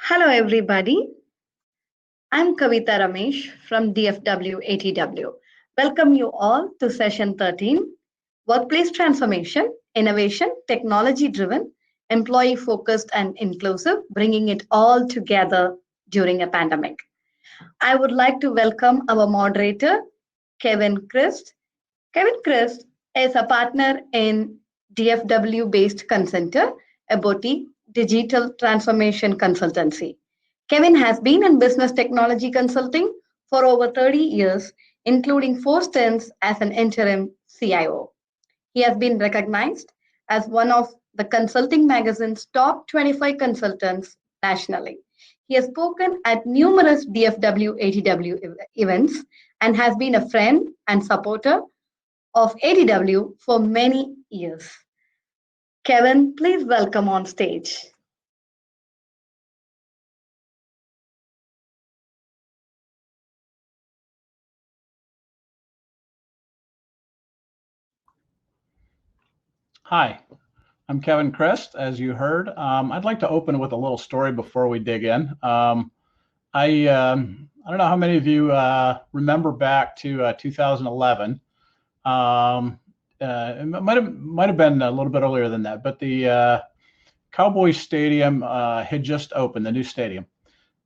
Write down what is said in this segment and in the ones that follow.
Hello, everybody. I'm Kavita Ramesh from DFW ATW. Welcome you all to session 13 Workplace Transformation, Innovation, Technology Driven, Employee Focused and Inclusive, bringing it all together during a pandemic. I would like to welcome our moderator, Kevin Krist. Kevin Krist is a partner in DFW based Concentre, a boutique digital transformation consultancy. Kevin has been in business technology consulting for over 30 years, including four stints as an interim CIO. He has been recognized as one of the Consulting Magazine's top 25 consultants nationally. He has spoken at numerous DFW ATW events and has been a friend and supporter of ATW for many years. Kevin, please welcome on stage. Hi, I'm Kevin Krist, as you heard. I'd like to open with a little story before we dig in. I don't know how many of you remember back to 2011. It might have been a little bit earlier than that, but the Cowboys Stadium had just opened, the new stadium.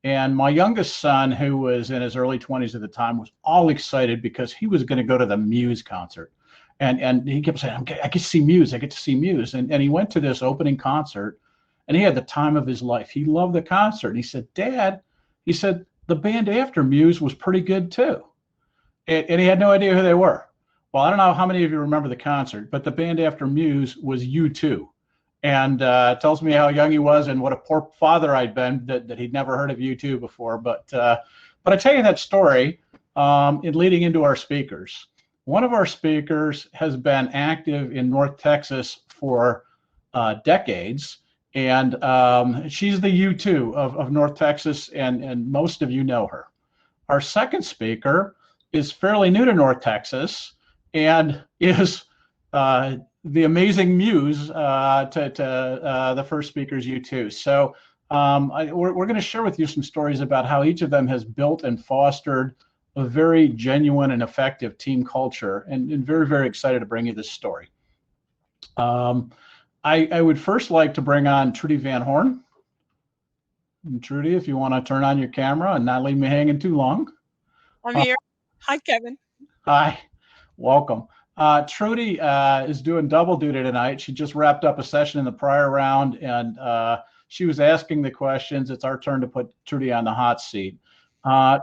And my youngest son, who was in his early 20s at the time, was all excited because he was going to go to the Muse concert. And he kept saying, I get to see Muse, I get to see Muse. And he went to this opening concert and he had the time of his life. He loved the concert. And he said, Dad, he said, the band after Muse was pretty good too. And he had no idea who they were. Well, I don't know how many of you remember the concert, but the band after Muse was U2. And it tells me how young he was and what a poor father I'd been that he'd never heard of U2 before. But I tell you that story in leading into our speakers. One of our speakers has been active in North Texas for decades, and she's the U2 of North Texas, and most of you know her. Our second speaker is fairly new to North Texas and is the amazing muse to the first speaker's U2. So we're going to share with you some stories about how each of them has built and fostered a very genuine and effective team culture, and very, very excited to bring you this story. I would first like to bring on Trudy Van Horn. And Trudy, if you want to turn on your camera and not leave me hanging too long. I'm here. Hi, Kevin. Hi, welcome. Trudy is doing double duty tonight. She just wrapped up a session in the prior round, and she was asking the questions. It's our turn to put Trudy on the hot seat.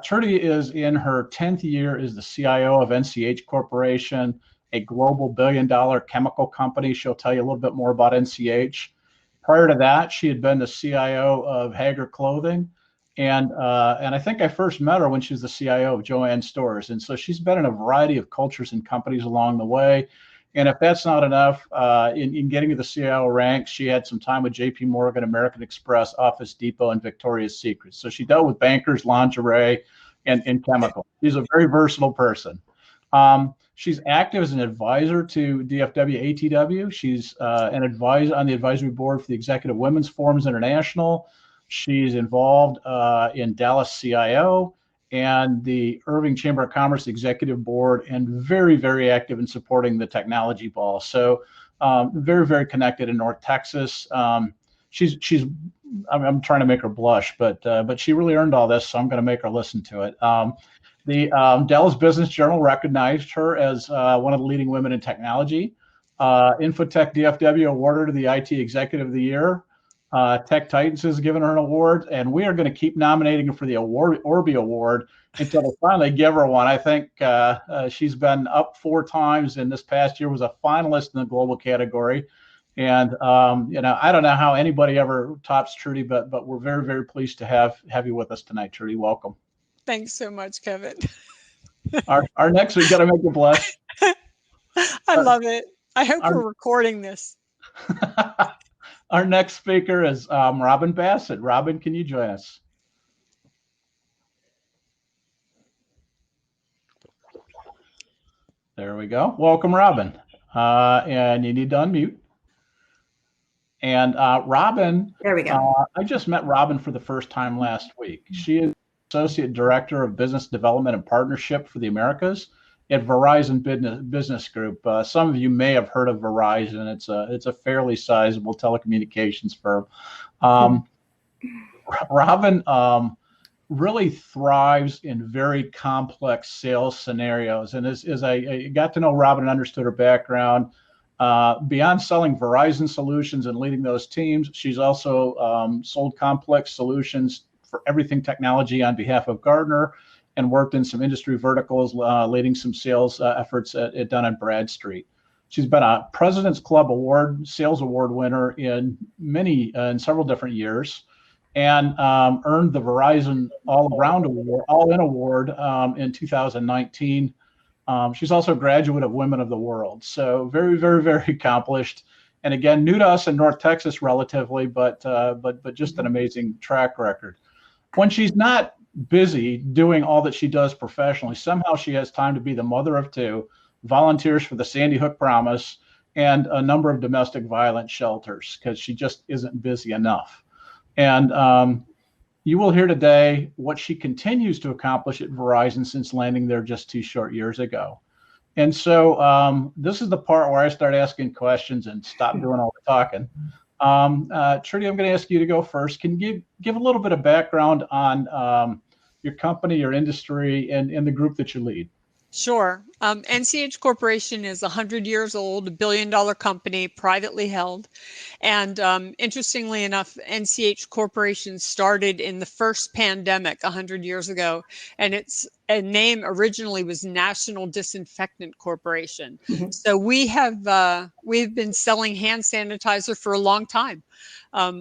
Trudy is in her 10th year as the CIO of NCH Corporation, a global billion-dollar chemical company. She'll tell you a little bit more about NCH. Prior to that, she had been the CIO of Hager Clothing, and I think I first met her when she was the CIO of Joann Stores. And so she's been in a variety of cultures and companies along the way. And if that's not enough, in getting to the CIO ranks, she had some time with JP Morgan, American Express, Office Depot, and Victoria's Secret. So she dealt with bankers, lingerie, and chemical. She's a very versatile person. She's active as an advisor to DFW ATW. She's an advisor on the advisory board for the Executive Women's Forums International. She's involved in Dallas CIO and the Irving Chamber of Commerce Executive Board, and very, very active in supporting the technology ball. So very, very connected in North Texas. I'm trying to make her blush, but she really earned all this, so I'm going to make her listen to it. The Dallas Business Journal recognized her as one of the leading women in technology. Infotech DFW awarded her the IT Executive of the Year. Tech Titans has given her an award, and we are going to keep nominating her for the Orby Award until they finally give her one. I think she's been up 4 times, and this past year was a finalist in the global category. And I don't know how anybody ever tops Trudy, but we're very, very pleased to have you with us tonight, Trudy. Welcome. Thanks so much, Kevin. Our next, we got to make you blush. I love it. I hope we're recording this. Our next speaker is Robin Bassett. Robin, can you join us? There we go. Welcome, Robin. And you need to unmute. And Robin, there we go. I just met Robin for the first time last week. She is Associate Director of Business Development and Partnership for the Americas at Verizon Business Group. Some of you may have heard of Verizon. It's a fairly sizable telecommunications firm. Robin really thrives in very complex sales scenarios. And as I got to know Robin and understood her background, beyond selling Verizon solutions and leading those teams, she's also sold complex solutions for everything technology on behalf of Gartner and worked in some industry verticals, leading some sales efforts at Dun & Bradstreet. She's been a President's Club Award, Sales Award winner in several different years, and earned the Verizon All-Around Award, All-In Award in 2019. She's also a graduate of Women of the World. So very, very, very accomplished. And again, new to us in North Texas relatively, but just an amazing track record. When she's not busy doing all that she does professionally, somehow she has time to be the mother of two, volunteers for the Sandy Hook Promise, and a number of domestic violence shelters because she just isn't busy enough. And you will hear today what she continues to accomplish at Verizon since landing there just 2 short years ago. And so this is the part where I start asking questions and stop doing all the talking. Trudy, I'm going to ask you to go first. Can you give a little bit of background on your company, your industry, and the group that you lead? Sure. NCH Corporation is 100 years old, a $1 billion company, privately held. And interestingly enough, NCH Corporation started in the first pandemic 100 years ago. And its name originally was National Disinfectant Corporation. Mm-hmm. So we've been selling hand sanitizer for a long time.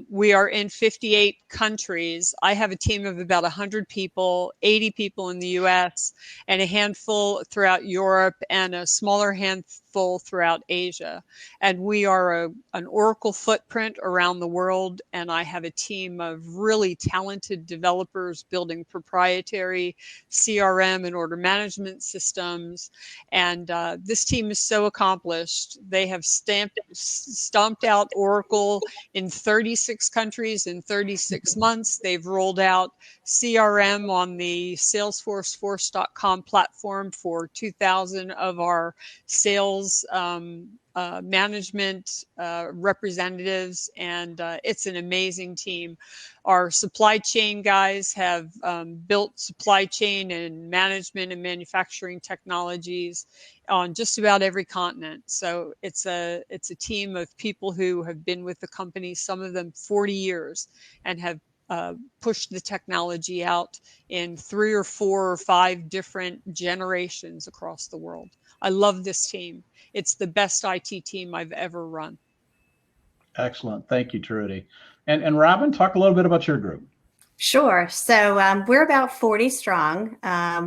We are in 58 countries. I have a team of about 100 people, 80 people in the US, and a handful throughout Europe, and a smaller handful throughout Asia. And we are an Oracle footprint around the world. And I have a team of really talented developers building proprietary CRM and order management systems. And this team is so accomplished. They have stomped out Oracle in 36 countries in 36 months. They've rolled out CRM on the Salesforce.com platform for 2,000 of our sales management representatives, and it's an amazing team. Our supply chain guys have built supply chain and management and manufacturing technologies on just about every continent. So it's a team of people who have been with the company, some of them 40 years, and have pushed the technology out in 3 or 4 or 5 different generations across the world. I love this team. It's the best IT team I've ever run. Excellent. Thank you, Trudy. And Robin, talk a little bit about your group. Sure. So we're about 40 strong.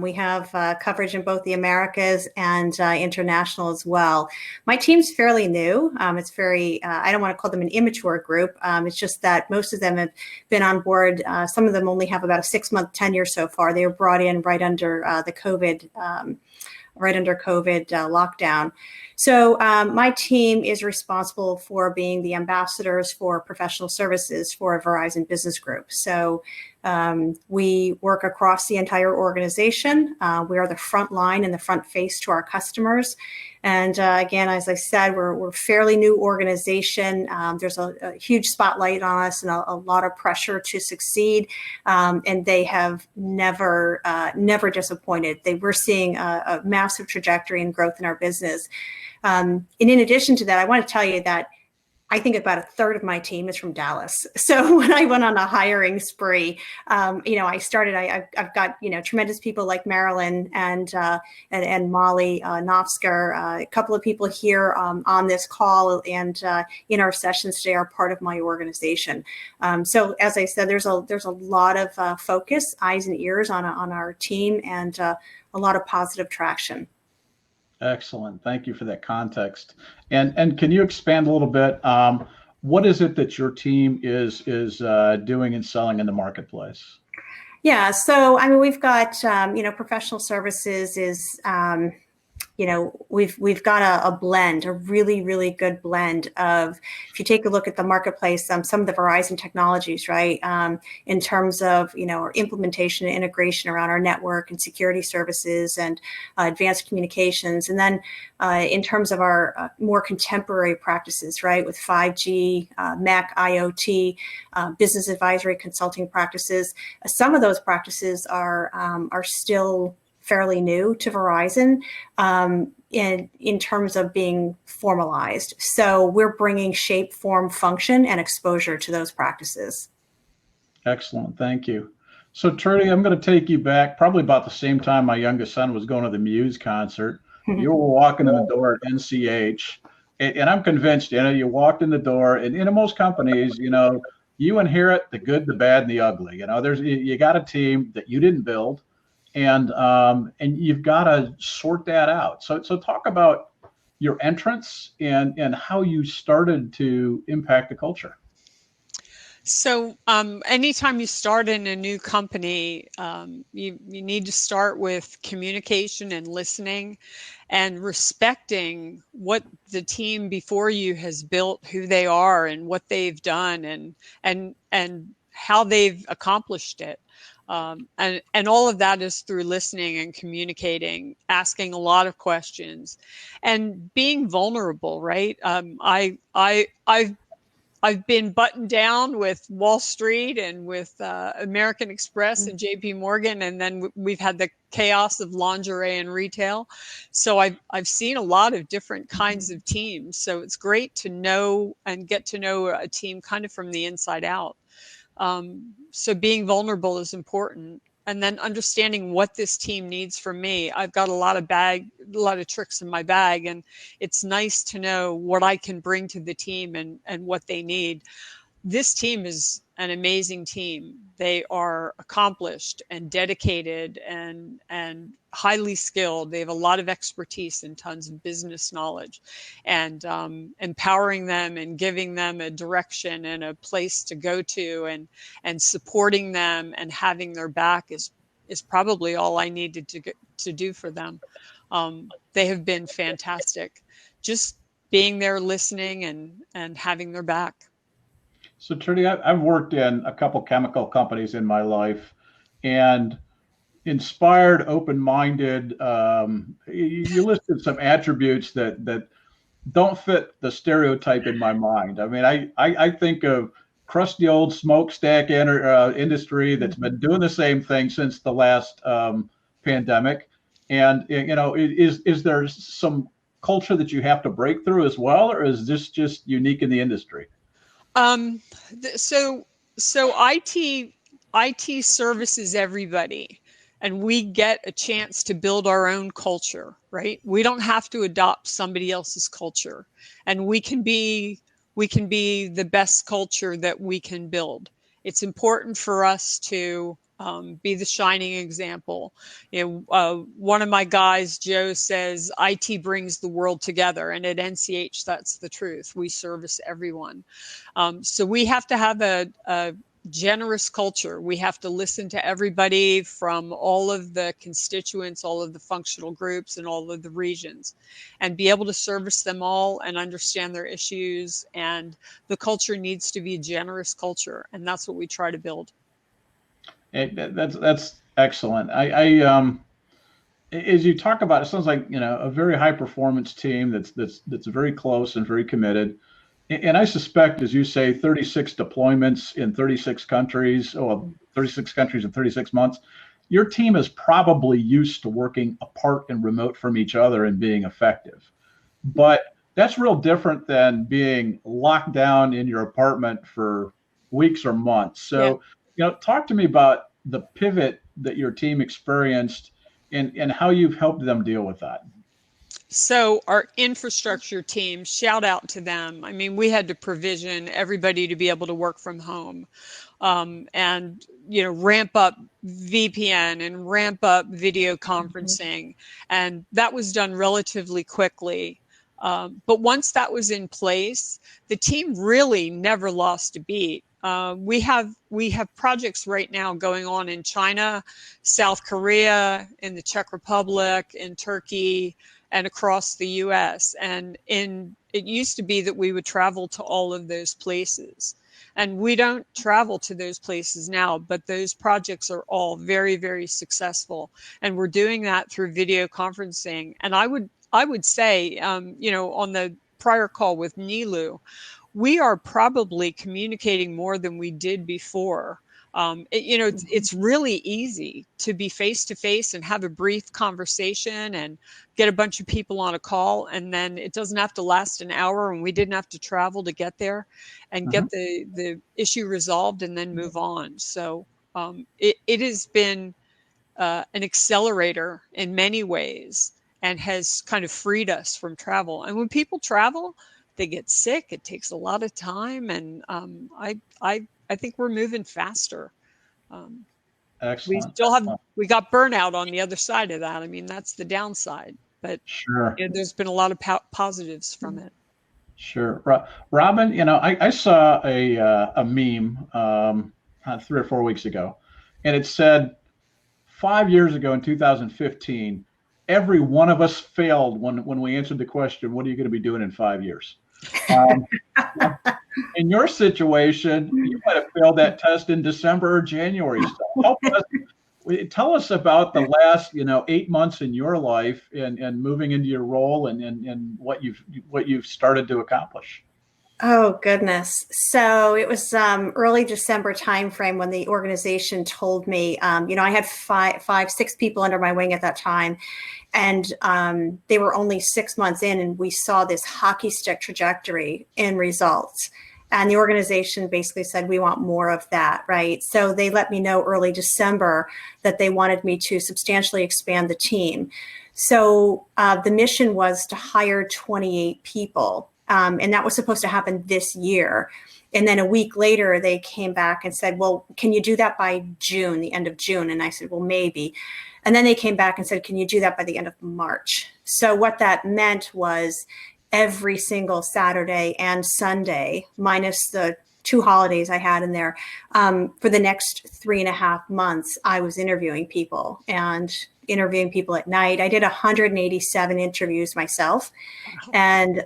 We have coverage in both the Americas and international as well. My team's fairly new. It's very, I don't want to call them an immature group. It's just that most of them have been on board. Some of them only have about a 6-month tenure so far. They were brought in right under the COVID lockdown. So my team is responsible for being the ambassadors for professional services for Verizon Business Group. So we work across the entire organization. We are the front line and the front face to our customers. And again, as I said, we're a fairly new organization. There's a huge spotlight on us and a lot of pressure to succeed. And they have never disappointed. We're seeing a massive trajectory and growth in our business. And in addition to that, I want to tell you that I think about a third of my team is from Dallas. So when I went on a hiring spree, I've got, tremendous people like Marilyn and Molly Nofsker, a couple of people here on this call and in our sessions today are part of my organization. So as I said, there's a lot of focus, eyes and ears on our team, and a lot of positive traction. Excellent. Thank you for that context. And can you expand a little bit? What is it that your team is doing and selling in the marketplace? Yeah. So, we've got, professional services is, we've got a blend, a really, really good blend of, if you take a look at the marketplace, some of the Verizon technologies, right, in terms of, our implementation and integration around our network and security services and advanced communications. And then in terms of our more contemporary practices, right, with 5G, MEC, IoT, business advisory consulting practices, some of those practices are still fairly new to Verizon in terms of being formalized. So we're bringing shape, form, function, and exposure to those practices. Excellent. Thank you. So Trudy, I'm going to take you back probably about the same time my youngest son was going to the Muse concert. You were walking in the door at NCH, and I'm convinced, you walked in the door, and in most companies, you inherit the good, the bad, and the ugly. You got a team that you didn't build, and you've got to sort that out. So talk about your entrance and how you started to impact the culture. So anytime you start in a new company, you need to start with communication and listening and respecting what the team before you has built, who they are and what they've done and how they've accomplished it. And all of that is through listening and communicating, asking a lot of questions and being vulnerable, right? I've been buttoned down with Wall Street and with American Express and JP Morgan, and then we've had the chaos of lingerie and retail. So I've seen a lot of different kinds of teams. So it's great to know and get to know a team kind of from the inside out. So being vulnerable is important. And then understanding what this team needs from me. I've got a lot of tricks in my bag, and it's nice to know what I can bring to the team and what they need. This team is an amazing team. They are accomplished and dedicated and highly skilled. They have a lot of expertise and tons of business knowledge, and empowering them and giving them a direction and a place to go to and supporting them and having their back is probably all I needed to do for them. They have been fantastic. Just being there, listening and having their back. So Trudy, I've worked in a couple chemical companies in my life, and inspired, open-minded. You listed some attributes that don't fit the stereotype in my mind. I mean, I think of crusty old smokestack industry that's been doing the same thing since the last pandemic. And is there some culture that you have to break through as well, or is this just unique in the industry? So IT services everybody, and we get a chance to build our own culture, right? We don't have to adopt somebody else's culture, and we can be the best culture that we can build. It's important for us to be the shining example. One of my guys, Joe, says IT brings the world together, and at NCH, that's the truth. We service everyone. So we have to have a generous culture. We have to listen to everybody from all of the constituents, all of the functional groups, and all of the regions, and be able to service them all and understand their issues. And the culture needs to be a generous culture, and that's what we try to build. That's excellent. I as you talk about it, sounds like a very high performance team that's very close and very committed. And I suspect, as you say, 36 deployments in 36 countries, 36 countries in 36 months. Your team is probably used to working apart and remote from each other and being effective. But that's real different than being locked down in your apartment for weeks or months. So, talk to me about the pivot that your team experienced and how you've helped them deal with that. So our infrastructure team, shout out to them. I mean, we had to provision everybody to be able to work from home, and ramp up VPN and ramp up video conferencing, and that was done relatively quickly. But once that was in place, the team really never lost a beat. We have projects right now going on in China, South Korea, in the Czech Republic, in Turkey, and across the U.S. And it used to be that we would travel to all of those places. And we don't travel to those places now, but those projects are all very, very successful. And we're doing that through video conferencing. And I would say, on the prior call with Nilu, we are probably communicating more than we did before. It's really easy to be face to face and have a brief conversation and get a bunch of people on a call, and then it doesn't have to last an hour, and we didn't have to travel to get there and get the issue resolved and then move on. So it has been an accelerator in many ways and has kind of freed us from travel. And when people travel, they get sick. It takes a lot of time, and I think we're moving faster. Excellent. We got burnout on the other side of that. I mean, that's the downside, but sure, there's been a lot of positives from it. Sure, Robin. I saw a meme 3 or 4 weeks ago, and it said 5 years ago in 2015, every one of us failed when we answered the question, "What are you going to be doing in 5 years?" In your situation, you might have failed that test in December or January. So tell us about the last 8 months in your life and moving into your role and what you've started to accomplish. Oh, goodness. So it was early December timeframe when the organization told me, I had 6 people under my wing at that time. And they were only 6 months in, and we saw this hockey stick trajectory in results. And the organization basically said, we want more of that, right? So they let me know early December that they wanted me to substantially expand the team. So the mission was to hire 28 people. And that was supposed to happen this year. And then a week later, they came back and said, well, can you do that by June, the end of June? And I said, well, maybe. And then they came back and said, can you do that by the end of March? So what that meant was every single Saturday and Sunday, minus the 2 holidays I had in there, for the next 3.5 months, I was interviewing people at night. I did 187 interviews myself. And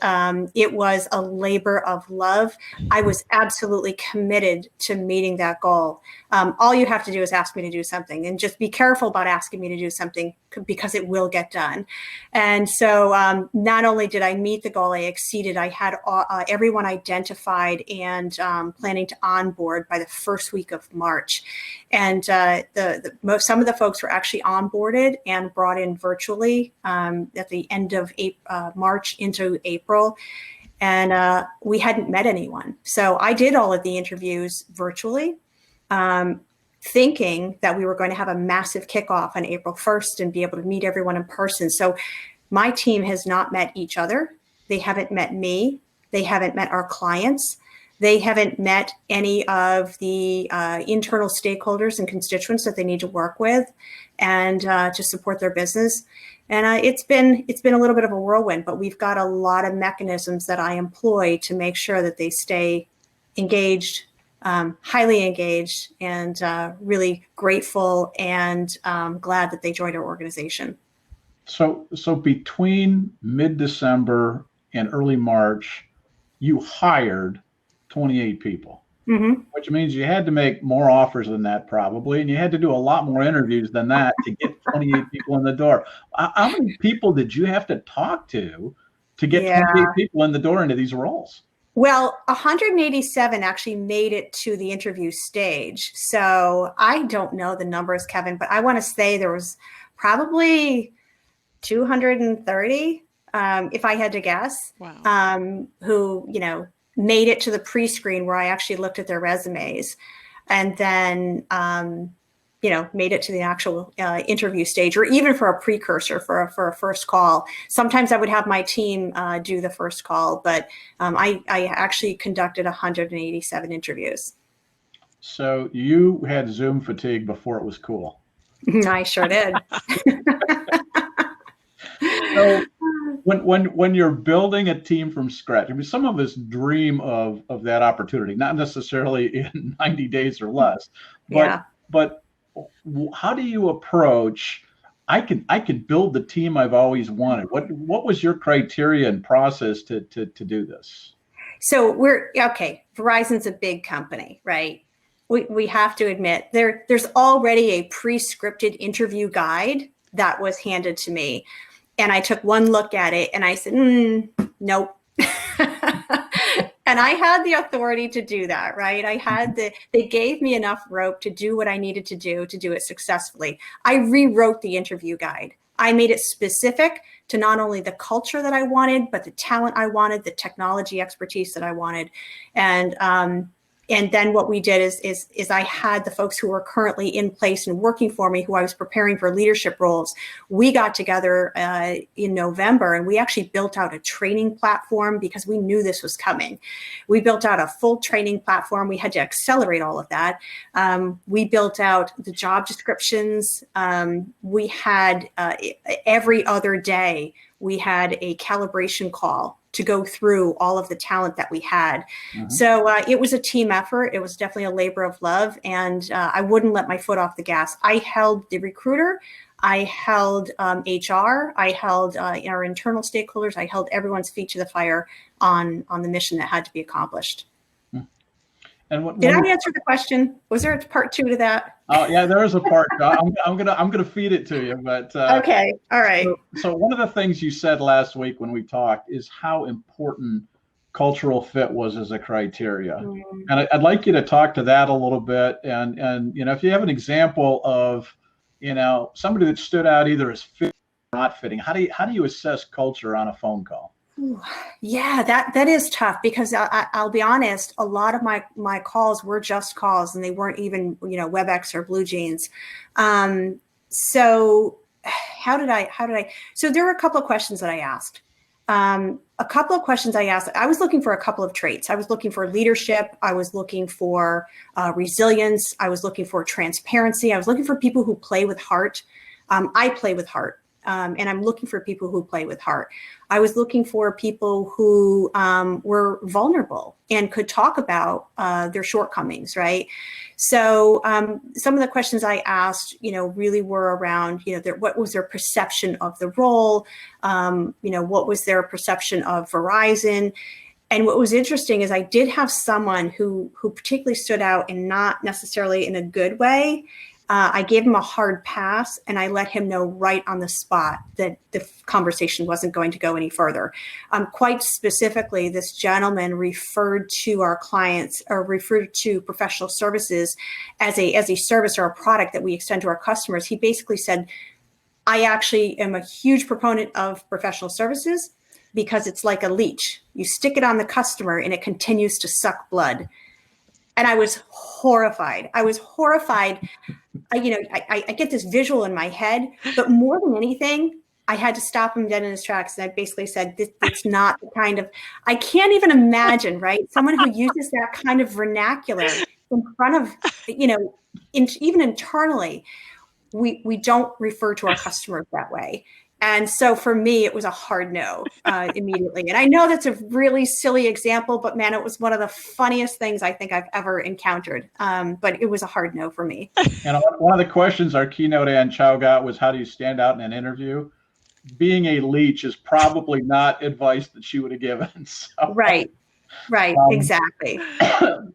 it was a labor of love. I was absolutely committed to meeting that goal. All you have to do is ask me to do something, and just be careful about asking me to do something because it will get done. And so not only did I meet the goal, I exceeded. I had everyone identified and planning to onboard by the first week of March. And some of the folks were actually onboarded and brought in virtually at the end of March into April. And we hadn't met anyone. So I did all of the interviews virtually, thinking that we were going to have a massive kickoff on April 1st and be able to meet everyone in person. So my team has not met each other. They haven't met me. They haven't met our clients. They haven't met any of the internal stakeholders and constituents that they need to work with and to support their business. And it's been a little bit of a whirlwind, but we've got a lot of mechanisms that I employ to make sure that they stay engaged, highly engaged, and really grateful and glad that they joined our organization. So between mid-December and early March, you hired 28 people, which means you had to make more offers than that probably, and you had to do a lot more interviews than that to get 28 people in the door. How many people did you have to talk to get 28 people in the door into these roles? Well, 187 actually made it to the interview stage. So I don't know the numbers, Kevin, but I want to say there was probably 230, if I had to guess, who, made it to the pre-screen where I actually looked at their resumes, and then, made it to the actual interview stage, or even for a precursor for a first call. Sometimes I would have my team do the first call, but I actually conducted 187 interviews. So you had Zoom fatigue before it was cool. I sure did. when you're building a team from scratch, I mean, some of us dream of that opportunity, not necessarily in 90 days or less, but how do you approach? I can build the team I've always wanted. What was your criteria and process to do this? So Verizon's a big company, right? We have to admit there's already a pre-scripted interview guide that was handed to me. And I took one look at it and I said, nope. And I had the authority to do that, right? They gave me enough rope to do what I needed to do it successfully. I rewrote the interview guide. I made it specific to not only the culture that I wanted, but the talent I wanted, the technology expertise that I wanted. And then what we did is I had the folks who were currently in place and working for me, who I was preparing for leadership roles. We got together in November, and we actually built out a training platform because we knew this was coming. We built out a full training platform. We had to accelerate all of that. We built out the job descriptions. We had every other day, we had a calibration call to go through all of the talent that we had. Mm-hmm. So it was a team effort. It was definitely a labor of love. And I wouldn't let my foot off the gas. I held the recruiter. I held HR. I held our internal stakeholders. I held everyone's feet to the fire on the mission that had to be accomplished. And did I answer the question? Was there a part 2 to that? Oh yeah, there is a part. I'm gonna feed it to you, but okay, all right. So one of the things you said last week when we talked is how important cultural fit was as a criteria, and I'd like you to talk to that a little bit. And if you have an example of somebody that stood out either as fit or not fitting, how do you assess culture on a phone call? Yeah, that is tough because I'll be honest, a lot of my calls were just calls and they weren't even, WebEx or Blue Jeans. So how did I, so there were a couple of questions that I asked. I was looking for a couple of traits. I was looking for leadership. I was looking for resilience. I was looking for transparency. I was looking for people who play with heart. I play with heart. And I'm looking for people who play with heart. I was looking for people who were vulnerable and could talk about their shortcomings, right? So some of the questions I asked, really were around, what was their perception of the role? What was their perception of Verizon? And what was interesting is I did have someone who particularly stood out and not necessarily in a good way. I gave him a hard pass and I let him know right on the spot that the conversation wasn't going to go any further. Quite specifically, this gentleman referred to our clients or referred to professional services as a service or a product that we extend to our customers. He basically said, I actually am a huge proponent of professional services because it's like a leech. You stick it on the customer and it continues to suck blood. And I was horrified. I get this visual in my head, but more than anything, I had to stop him dead in his tracks. And I basically said, it's not the kind of, I can't even imagine, right? Someone who uses that kind of vernacular in front of, even internally, we don't refer to our customers that way. And so for me, it was a hard no immediately. And I know that's a really silly example, but man, it was one of the funniest things I think I've ever encountered. But it was a hard no for me. And one of the questions our keynote Ann Chow got was, how do you stand out in an interview? Being a leech is probably not advice that she would have given. So. Right, exactly.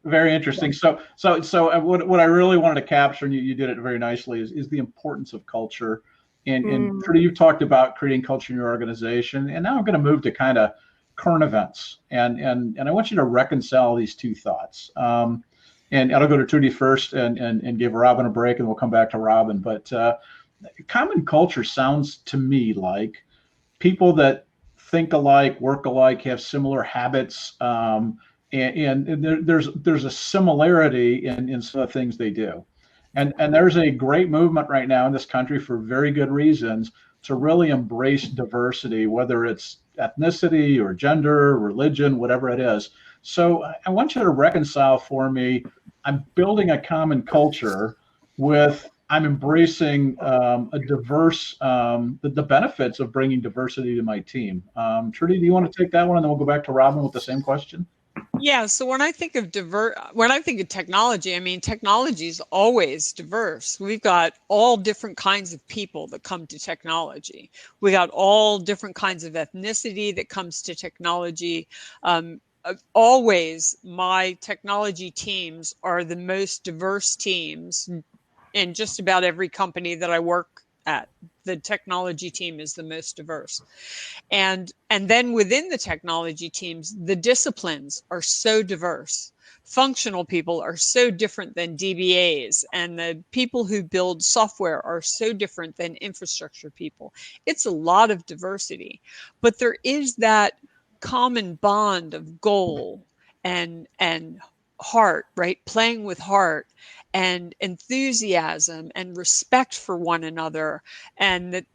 Very interesting. So what I really wanted to capture, and you did it very nicely, is the importance of culture. And Trudy, you've talked about creating culture in your organization, and now I'm going to move to kind of current events, and I want you to reconcile these two thoughts. And I'll go to Trudy first, and give Robin a break, and we'll come back to Robin. But common culture sounds to me like people that think alike, work alike, have similar habits, and there's a similarity in some of the things they do. And there's a great movement right now in this country for very good reasons to really embrace diversity, whether it's ethnicity or gender, religion, whatever it is. So I want you to reconcile for me, I'm building a common culture with I'm embracing a diverse, the benefits of bringing diversity to my team. Trudy, do you want to take that one, and then we'll go back to Robin with the same question? Yeah, so when I think of technology, I mean, technology is always diverse. We've got all different kinds of people that come to technology. We got all different kinds of ethnicity that comes to technology. Always, my technology teams are the most diverse teams in just about every company that I work at. The technology team is the most diverse. And then within the technology teams, the disciplines are so diverse. Functional people are so different than DBAs, and the people who build software are so different than infrastructure people. It's a lot of diversity, but there is that common bond of goal and heart, right? Playing with heart and enthusiasm and respect for one another, and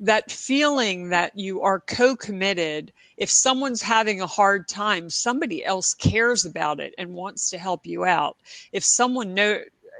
that feeling that you are co-committed. If someone's having a hard time, somebody else cares about it and wants to help you out. If someone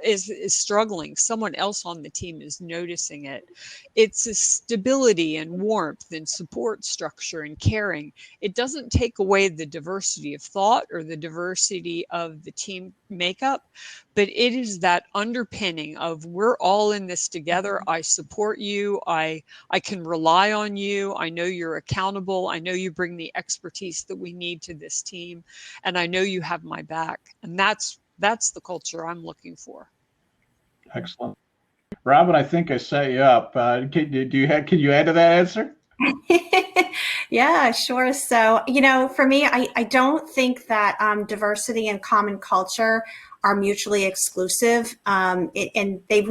is struggling, someone else on the team is noticing it. It's a stability and warmth and support structure and caring. It doesn't take away the diversity of thought or the diversity of the team makeup, but it is that underpinning of we're all in this together. I support you. I can rely on you. I know you're accountable. I know you bring the expertise that we need to this team, and I know you have my back. And that's the culture I'm looking for. Excellent. Robin, I think I set you up. Can you add to that answer? Yeah, sure. So, for me, I don't think that diversity and common culture are mutually exclusive. And they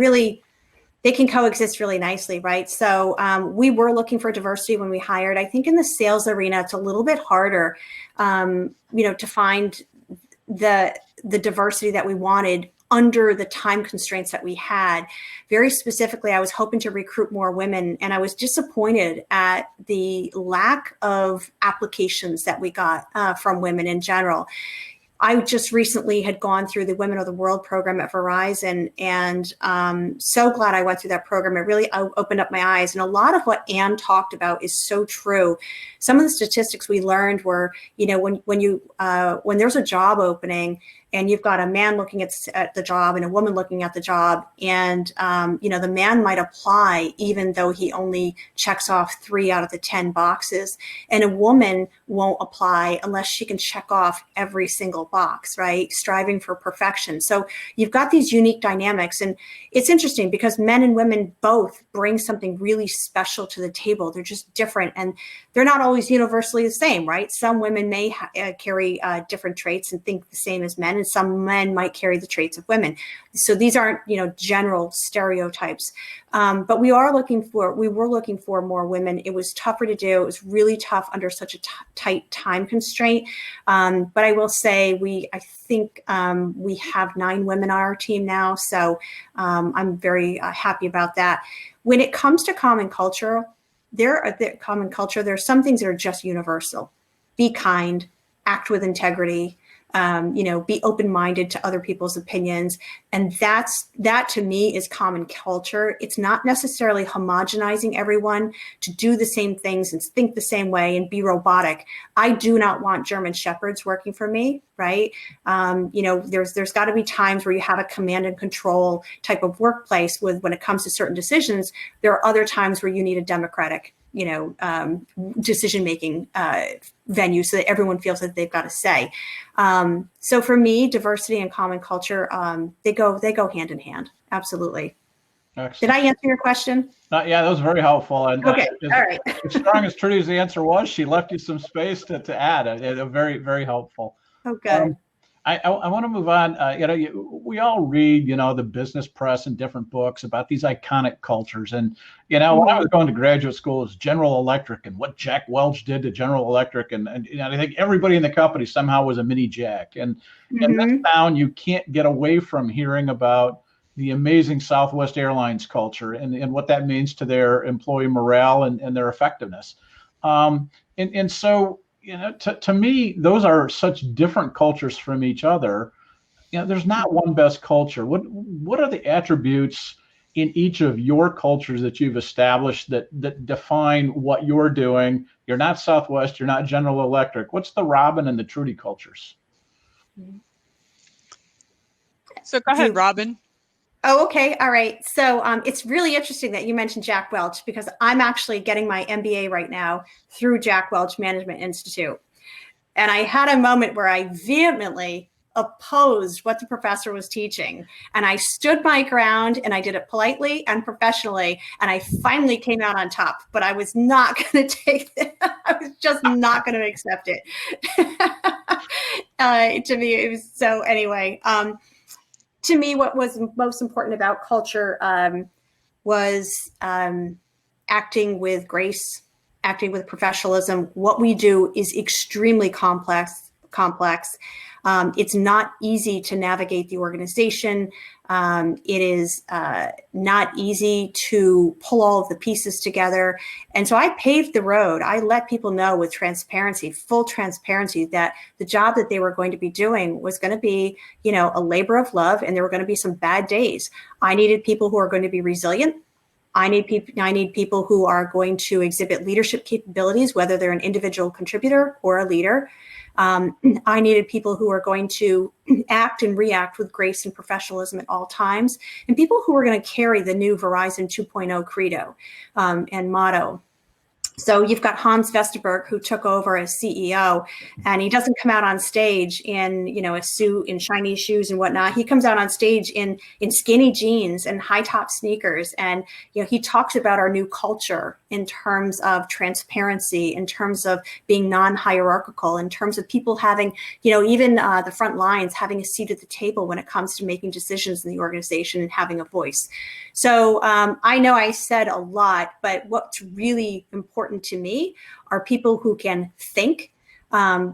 can coexist really nicely, right? So we were looking for diversity when we hired. I think in the sales arena, it's a little bit harder, to find the diversity that we wanted under the time constraints that we had. Very specifically, I was hoping to recruit more women, and I was disappointed at the lack of applications that we got from women in general. I just recently had gone through the Women of the World program at Verizon, and so glad I went through that program. It really opened up my eyes. And a lot of what Anne talked about is so true. Some of the statistics we learned were, when there's a job opening and you've got a man looking at the job and a woman looking at the job, and the man might apply even though he only checks off 3 out of the 10 boxes, and a woman won't apply unless she can check off every single box, right? Striving for perfection. So you've got these unique dynamics, and it's interesting because men and women both bring something really special to the table. They're just different, and they're not always universally the same, right? Some women may carry different traits and think the same as men, and some men might carry the traits of women. So these aren't, general stereotypes. But we were looking for more women. It was tougher to do. It was really tough under such a tight time constraint. But I will say I think we have 9 women on our team now. So I'm very happy about that. When it comes to common culture, there are some things that are just universal. Be kind, act with integrity, be open-minded to other people's opinions. And that to me is common culture. It's not necessarily homogenizing everyone to do the same things and think the same way and be robotic. I do not want German shepherds working for me, right? There's got to be times where you have a command and control type of workplace when it comes to certain decisions. There are other times where you need a democratic decision-making venue so that everyone feels that they've got a say. So for me, diversity and common culture, they go hand in hand. Absolutely. Excellent. Did I answer your question? Yeah, that was very helpful. And okay, all right. As strong as Trudy's answer was, she left you some space to add. Very, very helpful. Okay. I want to move on. We all read, the business press and different books about these iconic cultures. And, when I was going to graduate school, it was General Electric and what Jack Welch did to General Electric. And I think everybody in the company somehow was a mini Jack. And in this town, you can't get away from hearing about the amazing Southwest Airlines culture and what that means to their employee morale and their effectiveness. So, to me, those are such different cultures from each other. there's not one best culture. What are the attributes in each of your cultures that you've established that define what you're doing? You're not Southwest, you're not General Electric. What's the Robin and the Trudy cultures? So go ahead, Robin. Oh, okay. All right. So it's really interesting that you mentioned Jack Welch, because I'm actually getting my MBA right now through Jack Welch Management Institute. And I had a moment where I vehemently opposed what the professor was teaching. And I stood my ground, and I did it politely and professionally. And I finally came out on top, but I was not going to take it. I was just not going to accept it. To me, it was so anyway. To me, what was most important about culture was acting with grace, acting with professionalism. What we do is extremely complex. It's not easy to navigate the organization. It is not easy to pull all of the pieces together. And so I paved the road. I let people know with transparency, full transparency, that the job that they were going to be doing was going to be, a labor of love, and there were going to be some bad days. I needed people who are going to be resilient. I need people who are going to exhibit leadership capabilities, whether they're an individual contributor or a leader. I needed people who are going to act and react with grace and professionalism at all times, and people who are going to carry the new Verizon 2.0 credo and motto. So you've got Hans Vesterberg, who took over as CEO, and he doesn't come out on stage in, a suit and shiny shoes and whatnot. He comes out on stage in skinny jeans and high top sneakers. And, he talks about our new culture in terms of transparency, in terms of being non-hierarchical, in terms of people having, even the front lines having a seat at the table when it comes to making decisions in the organization and having a voice. So I know I said a lot, but what's really important to me are people who can think,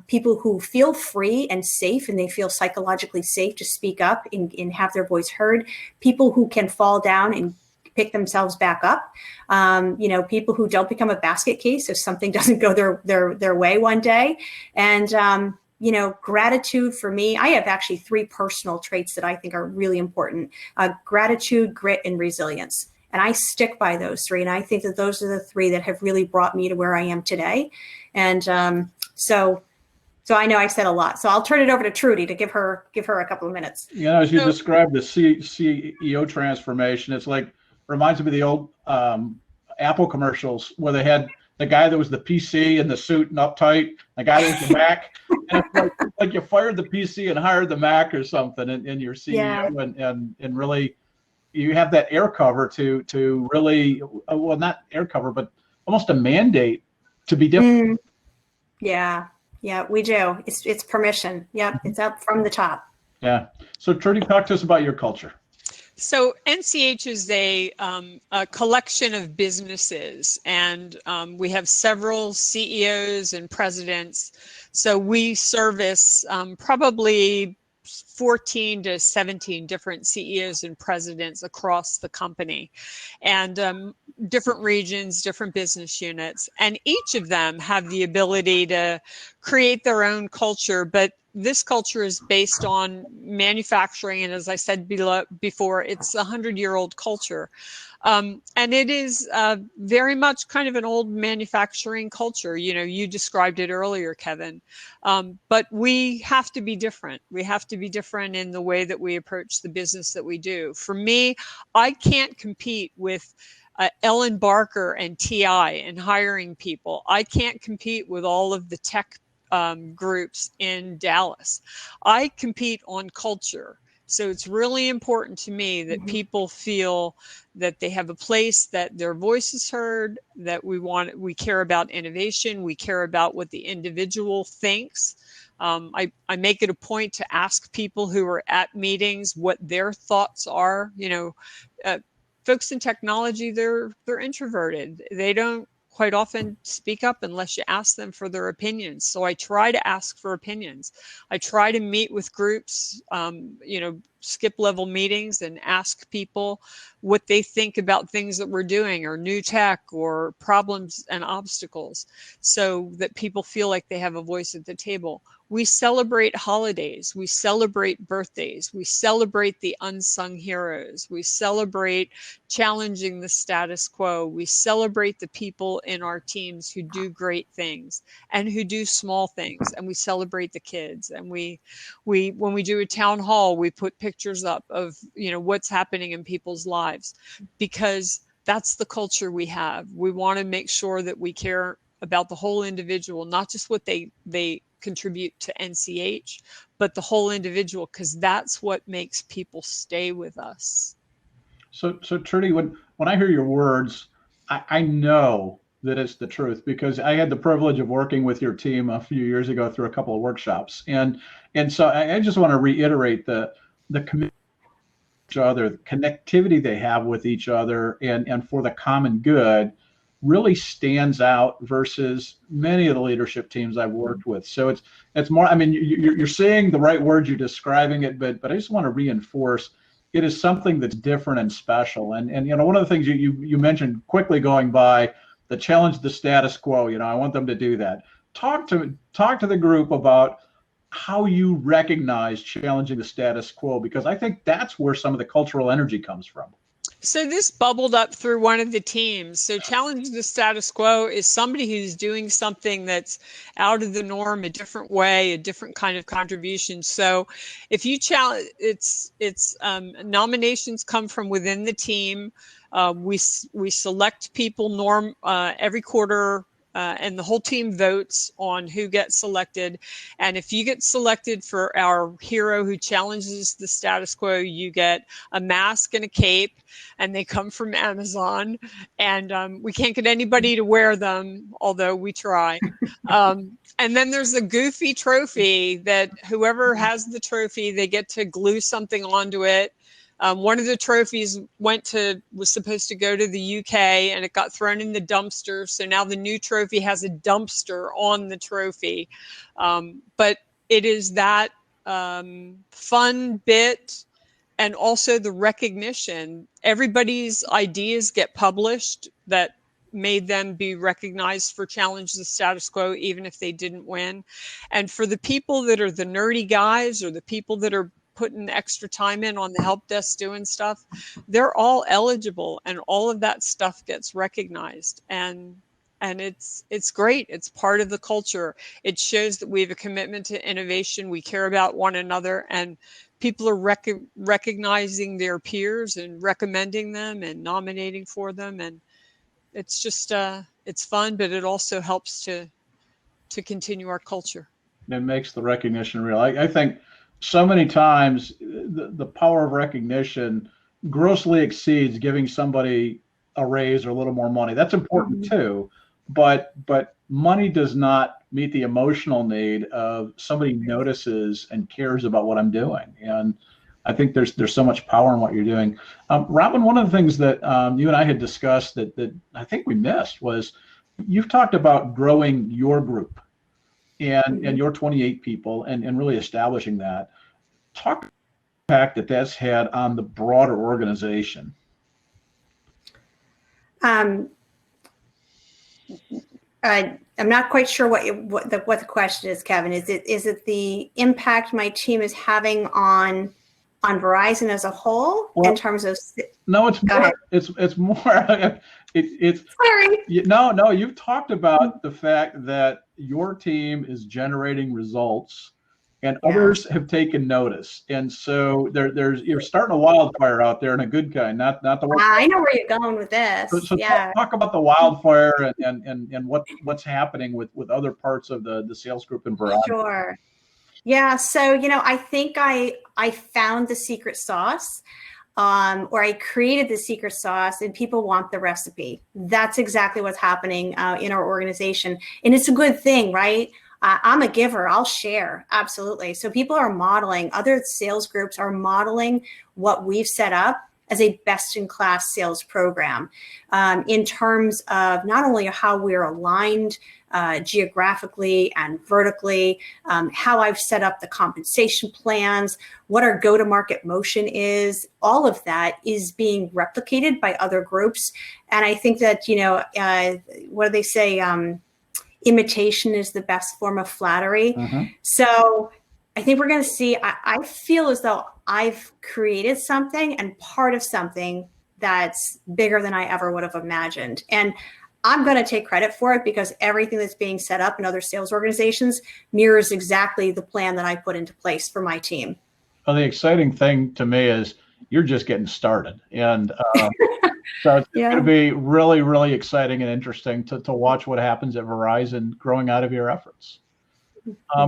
people who feel free and safe, and they feel psychologically safe to speak up and have their voice heard, people who can fall down and pick themselves back up, people who don't become a basket case if something doesn't go their way one day. And gratitude for me, I have actually 3 personal traits that I think are really important: gratitude, grit, and resilience. And I stick by those 3. And I think that those are the 3 that have really brought me to where I am today. And so I know I said a lot. So I'll turn it over to Trudy to give her a couple of minutes. As you described the CEO transformation, it's like, reminds me of the old Apple commercials where they had the guy that was the PC in the suit and uptight, the guy that was the Mac. And it's like you fired the PC and hired the Mac or something in your CEO, yeah. and really, you have that air cover to really, well, not air cover, but almost a mandate to be different. Yeah, we do. It's permission. Yep, it's up from the top. Yeah. So Trudy, talk to us about your culture. So NCH is a collection of businesses, and we have several CEOs and presidents. So we service probably 14 to 17 different CEOs and presidents across the company, and different regions, different business units. And each of them have the ability to create their own culture, but this culture is based on manufacturing. And as I said before, it's a 100-year-old culture. And it is very much kind of an old manufacturing culture. You described it earlier, Kevin. But we have to be different. We have to be different in the way that we approach the business that we do. For me, I can't compete with Ellen Barker and TI and hiring people. I can't compete with all of the tech groups in Dallas. I compete on culture. So it's really important to me that people feel that they have a place, that their voice is heard, that we care about innovation, we care about what the individual thinks. I make it a point to ask people who are at meetings what their thoughts are. Folks in technology, they're introverted. They don't quite often speak up unless you ask them for their opinions. So I try to ask for opinions. I try to meet with groups, skip level meetings and ask people what they think about things that we're doing, or new tech, or problems and obstacles, so that people feel like they have a voice at the table. We celebrate holidays. We celebrate birthdays. We celebrate the unsung heroes. We celebrate challenging the status quo. We celebrate the people in our teams who do great things and who do small things. And we celebrate the kids. And we when we do a town hall, we put pictures up of, you know, what's happening in people's lives, because that's the culture we have. We want to make sure that we care about the whole individual, not just what they contribute to NCH, but the whole individual, because that's what makes people stay with us. So Trudy, when I hear your words, I know that it's the truth, because I had the privilege of working with your team a few years ago through a couple of workshops, and so I just want to reiterate the commitment to each other, the connectivity they have with each other, and for the common good, really stands out versus many of the leadership teams I've worked with. So it's more, I mean, you're saying the right words, you're describing it, but I just want to reinforce it is something that's different and special. And you know, one of the things you mentioned quickly going by, the challenge the status quo, you know, I want them to do that. Talk to the group about how you recognize challenging the status quo, because I think that's where some of the cultural energy comes from. So this bubbled up through one of the teams. So challenge the status quo is somebody who's doing something that's out of the norm, a different way, a different kind of contribution. So if you challenge, nominations come from within the team. We select people every quarter. And the whole team votes on who gets selected. And if you get selected for our hero who challenges the status quo, you get a mask and a cape, and they come from Amazon. And we can't get anybody to wear them, although we try. And then there's a goofy trophy that whoever has the trophy, they get to glue something onto it. One of the trophies was supposed to go to the UK, and it got thrown in the dumpster. So now the new trophy has a dumpster on the trophy. But it is that fun bit, and also the recognition. Everybody's ideas get published that made them be recognized for challenge the status quo, even if they didn't win. And for the people that are the nerdy guys, or the people that are putting extra time in on the help desk doing stuff, they're all eligible, and all of that stuff gets recognized. And it's great. It's part of the culture. It shows that we have a commitment to innovation. We care about one another, and people are recognizing their peers and recommending them and nominating for them. And it's just it's fun, but it also helps to continue our culture. It makes the recognition real. I think so many times the power of recognition grossly exceeds giving somebody a raise or a little more money. That's important too, but money does not meet the emotional need of somebody notices and cares about what I'm doing. And I think there's so much power in what you're doing. Robin, one of the things that you and I had discussed that I think we missed was you've talked about growing your group and your 28 people and really establishing that. Talk about the impact that's had on the broader organization. I'm not quite sure what the question is, Kevin. Is it the impact my team is having on Verizon as a whole, in terms of? No, it's more. It's more. It's sorry. No. You've talked about the fact that your team is generating results, and others have taken notice, and so you're starting a wildfire out there, and a good kind, not the one. I know where you're going with this. So talk about the wildfire and what's happening with other parts of the sales group in Verizon. Sure. Yeah. So I think I found the secret sauce. Or I created the secret sauce, and people want the recipe. That's exactly what's happening in our organization. And it's a good thing, right? I'm a giver. I'll share. Absolutely. So people are modeling, other sales groups are modeling what we've set up as a best-in-class sales program in terms of not only how we're aligned geographically and vertically, how I've set up the compensation plans, what our go-to-market motion is. All of that is being replicated by other groups. And I think that, what do they say? imitation is the best form of flattery. So I think we're going to see, I feel as though I've created something and part of something that's bigger than I ever would have imagined. And I'm going to take credit for it because everything that's being set up in other sales organizations mirrors exactly the plan that I put into place for my team. Well, the exciting thing to me is you're just getting started. And so it's going to be really, really exciting and interesting to watch what happens at Verizon growing out of your efforts.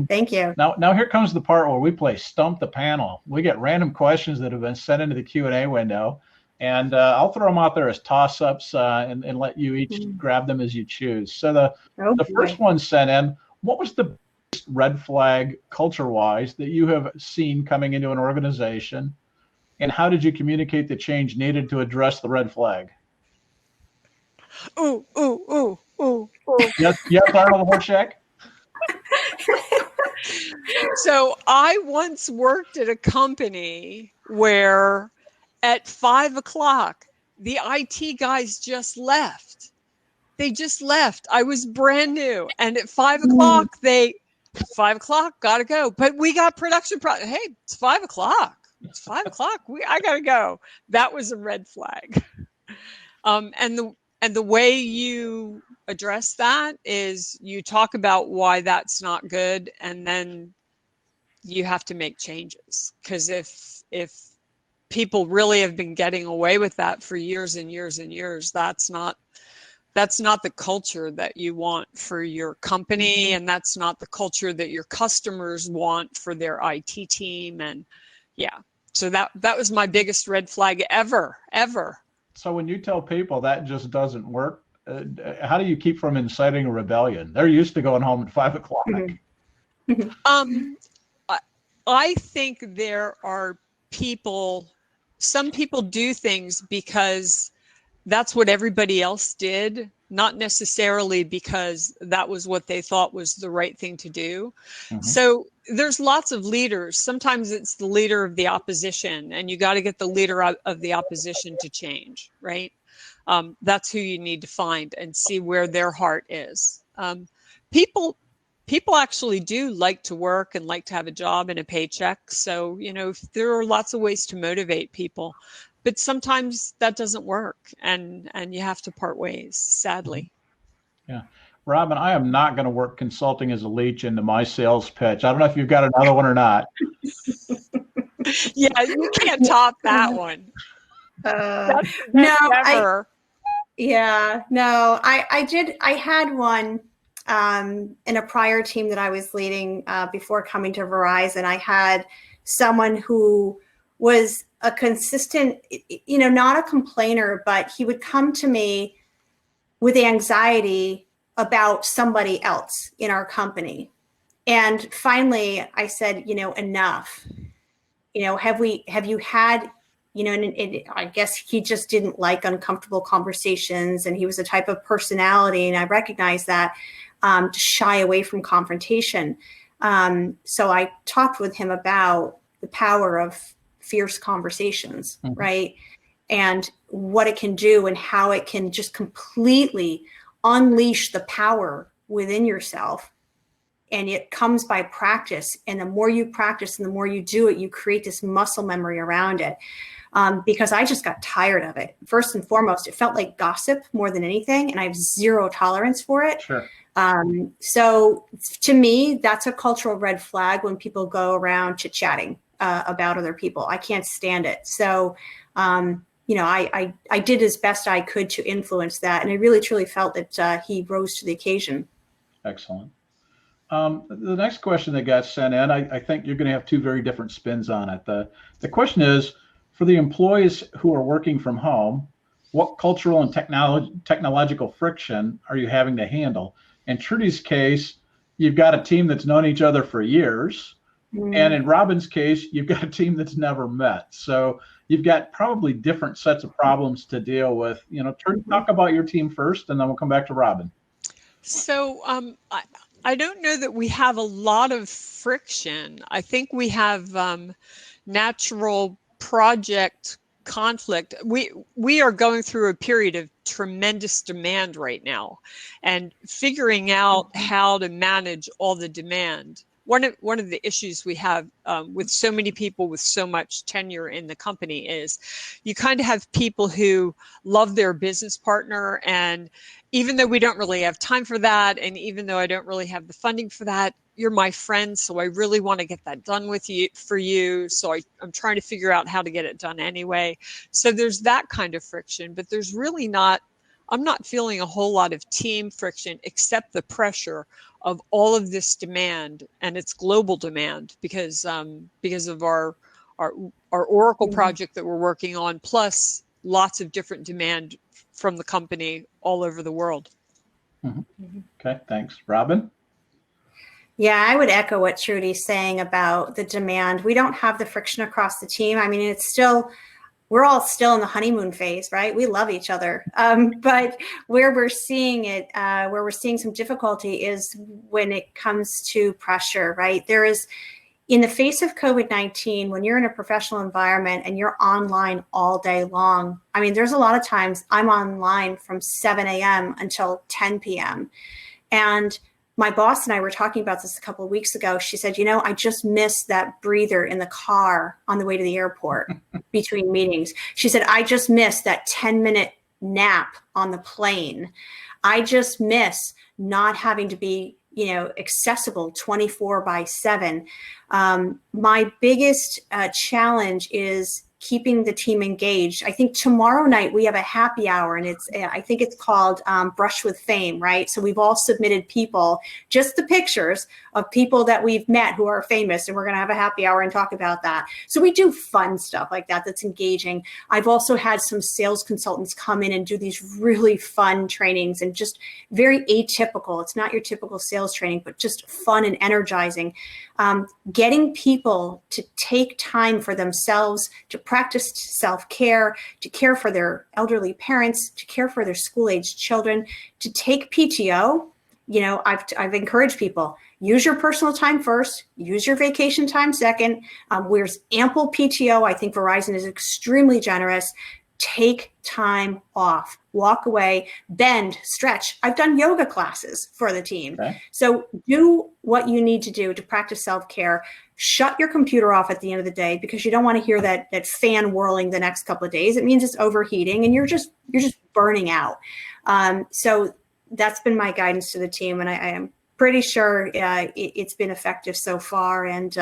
Thank you. Now here comes the part where we play Stump the Panel. We get random questions that have been sent into the Q&A window. And I'll throw them out there as toss-ups and let you each grab them as you choose. So the first one sent in, what was the biggest red flag culture-wise that you have seen coming into an organization? And how did you communicate the change needed to address the red flag? Ooh, ooh, ooh, ooh, ooh. Yes, Arnold Horshack? So I once worked at a company where at 5 o'clock, the IT guys just left. They just left. I was brand new. And at 5 o'clock, 5 o'clock, gotta go. But we got production. Hey, it's 5 o'clock. It's 5 o'clock. I gotta go. That was a red flag. And the way you address that is you talk about why that's not good, and then you have to make changes. Because if people really have been getting away with that for years and years and years, that's not the culture that you want for your company, and that's not the culture that your customers want for their IT team. And so that was my biggest red flag ever. So when you tell people that just doesn't work, how do you keep from inciting a rebellion? They're used to going home at 5 o'clock. I think there are some people do things because that's what everybody else did, not necessarily because that was what they thought was the right thing to do. So there's lots of leaders. Sometimes it's the leader of the opposition, and you got to get the leader of the opposition to change, right? That's who you need to find and see where their heart is. People actually do like to work and like to have a job and a paycheck. So, there are lots of ways to motivate people. But sometimes that doesn't work, and you have to part ways, sadly. Yeah. Robin, I am not going to work consulting as a leech into my sales pitch. I don't know if you've got another one or not. Yeah, you can't top that one. I had one in a prior team that I was leading before coming to Verizon. I had someone who was a consistent, not a complainer, but he would come to me with anxiety about somebody else in our company. And finally I said, enough. Have you had, and I guess he just didn't like uncomfortable conversations, and he was a type of personality, and I recognized that, to shy away from confrontation. So I talked with him about the power of fierce conversations, right? And what it can do and how it can just completely unleash the power within yourself. And it comes by practice. And the more you practice and the more you do it, you create this muscle memory around it. Because I just got tired of it. First and foremost, it felt like gossip more than anything. And I have zero tolerance for it. Sure. So to me, that's a cultural red flag when people go around chit-chatting about other people. I can't stand it. So, I did as best I could to influence that. And I really, truly felt that he rose to the occasion. Excellent. The next question that got sent in, I think you're going to have two very different spins on it. The question is, for the employees who are working from home, what cultural and technological friction are you having to handle? In Trudy's case, you've got a team that's known each other for years. And in Robin's case, you've got a team that's never met. So you've got probably different sets of problems to deal with. Trudy, talk about your team first, and then we'll come back to Robin. So I don't know that we have a lot of friction. I think we have natural project conflict. We are going through a period of tremendous demand right now, and figuring out how to manage all the demand. One of the issues we have with so many people with so much tenure in the company is you kind of have people who love their business partner, and even though we don't really have time for that, and even though I don't really have the funding for that, you're my friend, so I really want to get that done with you for you. So I'm trying to figure out how to get it done anyway. So there's that kind of friction, but there's really not, I'm not feeling a whole lot of team friction except the pressure of all of this demand, and it's global demand because of our Oracle project that we're working on, plus lots of different demand from the company all over the world. Okay, thanks. Robin? Yeah, I would echo what Trudy's saying about the demand. We don't have the friction across the team. I mean, it's still, we're all still in the honeymoon phase, right? We love each other. But where we're seeing it, where we're seeing some difficulty is when it comes to pressure, right? There is, in the face of COVID-19, when you're in a professional environment and you're online all day long, I mean, there's a lot of times I'm online from 7 a.m. until 10 p.m. And my boss and I were talking about this a couple of weeks ago. She said, you know, I just missed that breather in the car on the way to the airport between meetings. She said, I just missed that 10-minute nap on the plane. I just miss not having to be, you know, accessible 24/7. My biggest challenge is keeping the team engaged. I think tomorrow night we have a happy hour, and I think it's called Brush with Fame, right? So we've all submitted people, just the pictures of people that we've met who are famous, and we're going to have a happy hour and talk about that. So we do fun stuff like that that's engaging. I've also had some sales consultants come in and do these really fun trainings, and just very atypical. It's not your typical sales training, but just fun and energizing. Getting people to take time for themselves, to practice self-care, to care for their elderly parents, to care for their school-aged children, to take PTO. You know, I've encouraged people, use your personal time first, use your vacation time second. There's ample PTO. I think Verizon is extremely generous. Take time off, walk away, bend, stretch. I've done yoga classes for the team. Okay. So do what you need to do to practice self-care. Shut your computer off at the end of the day, because you don't want to hear that fan whirling the next couple of days. It means it's overheating and you're just burning out. So that's been my guidance to the team, and I am pretty sure it's been effective so far. And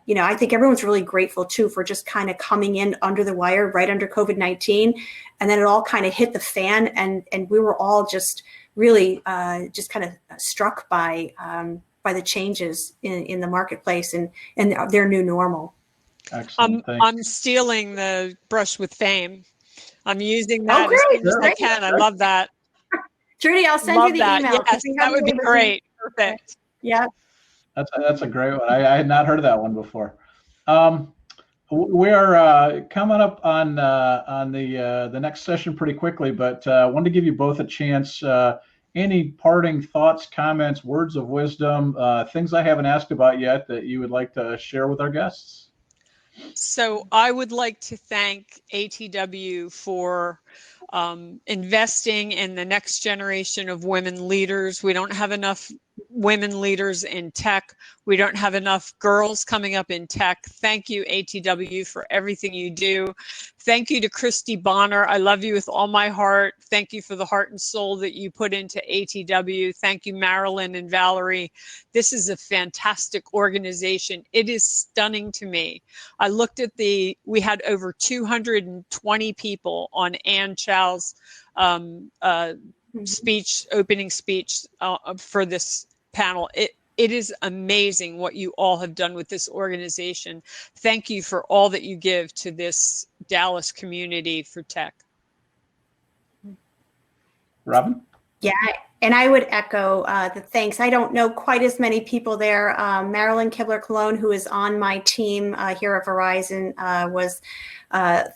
you know, I think everyone's really grateful too for just kind of coming in under the wire right under COVID-19, and then it all kind of hit the fan, and we were all just really just kind of struck by the changes in the marketplace and their new normal. Excellent. I'm stealing the Brush with Fame. I'm using that as soon as I can. I love that. Trudy, I'll send you the email. Yes, that would be great. Perfect. Yeah. That's a great one. I had not heard of that one before. We are coming up on the next session pretty quickly, but I wanted to give you both a chance. Any parting thoughts, comments, words of wisdom, things I haven't asked about yet that you would like to share with our guests? So I would like to thank ATW for investing in the next generation of women leaders. We don't have enough women leaders in tech. We don't have enough girls coming up in tech. Thank you, ATW, for everything you do. Thank you to Kristi Bonner. I love you with all my heart. Thank you for the heart and soul that you put into ATW. Thank you, Marilyn and Valerie. This is a fantastic organization. It is stunning to me. I looked at we had over 220 people on Ann Chow's opening speech for this panel. It is amazing what you all have done with this organization. Thank you for all that you give to this Dallas community for tech. Robin? Yeah, and I would echo the thanks. I don't know quite as many people there. Marilyn Kibler-Cologne, who is on my team here at Verizon, was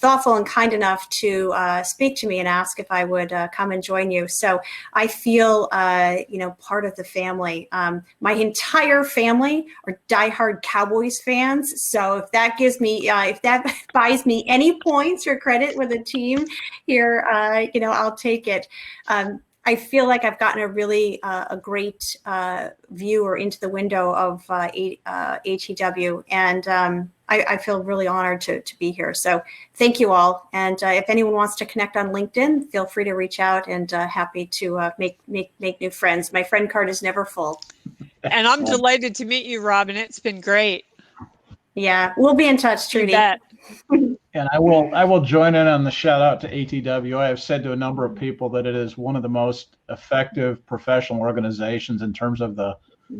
thoughtful and kind enough to speak to me and ask if I would come and join you. So I feel, part of the family. My entire family are diehard Cowboys fans. So if that gives me, if that buys me any points or credit with a team here, I'll take it. I feel like I've gotten a really a great view or into the window of ATW, and I feel really honored to be here. So thank you all. And if anyone wants to connect on LinkedIn, feel free to reach out, and happy to make new friends. My friend card is never full. And I'm delighted to meet you, Robin. It's been great. Yeah, we'll be in touch, Trudy. You bet. And I will join in on the shout out to ATW. I have said to a number of people that it is one of the most effective professional organizations in terms of the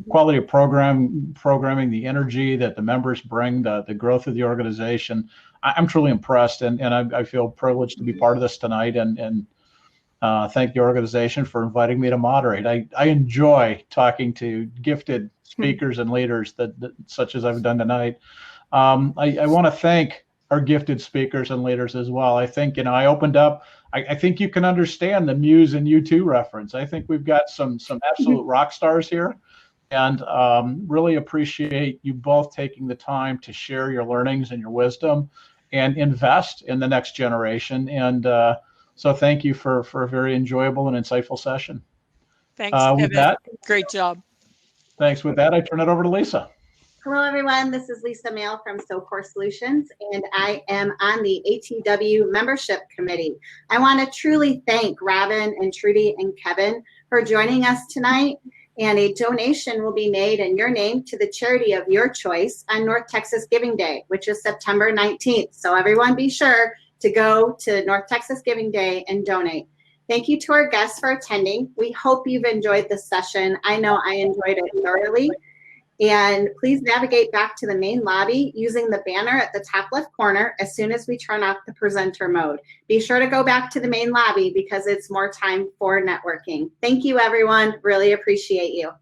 quality of programming, the energy that the members bring, the growth of the organization. I'm truly impressed, and I feel privileged to be part of this tonight, and thank the organization for inviting me to moderate. I enjoy talking to gifted speakers and leaders that such as I've done tonight. I want to thank our gifted speakers and leaders as well. I think, I opened up, I think you can understand the Muse and U2 reference. I think we've got some absolute rock stars here, and really appreciate you both taking the time to share your learnings and your wisdom and invest in the next generation. And so thank you for a very enjoyable and insightful session. Thanks, with that, great job. Thanks. With that, I turn it over to Lisa. Hello, everyone. This is Lisa Mail from SoCore Solutions, and I am on the ATW membership committee. I want to truly thank Robin and Trudy and Kevin for joining us tonight, and a donation will be made in your name to the charity of your choice on North Texas Giving Day, which is September 19th. So everyone be sure to go to North Texas Giving Day and donate. Thank you to our guests for attending. We hope you've enjoyed this session. I know I enjoyed it thoroughly. And please navigate back to the main lobby using the banner at the top left corner as soon as we turn off the presenter mode. Be sure to go back to the main lobby because it's more time for networking. Thank you, everyone. Really appreciate you.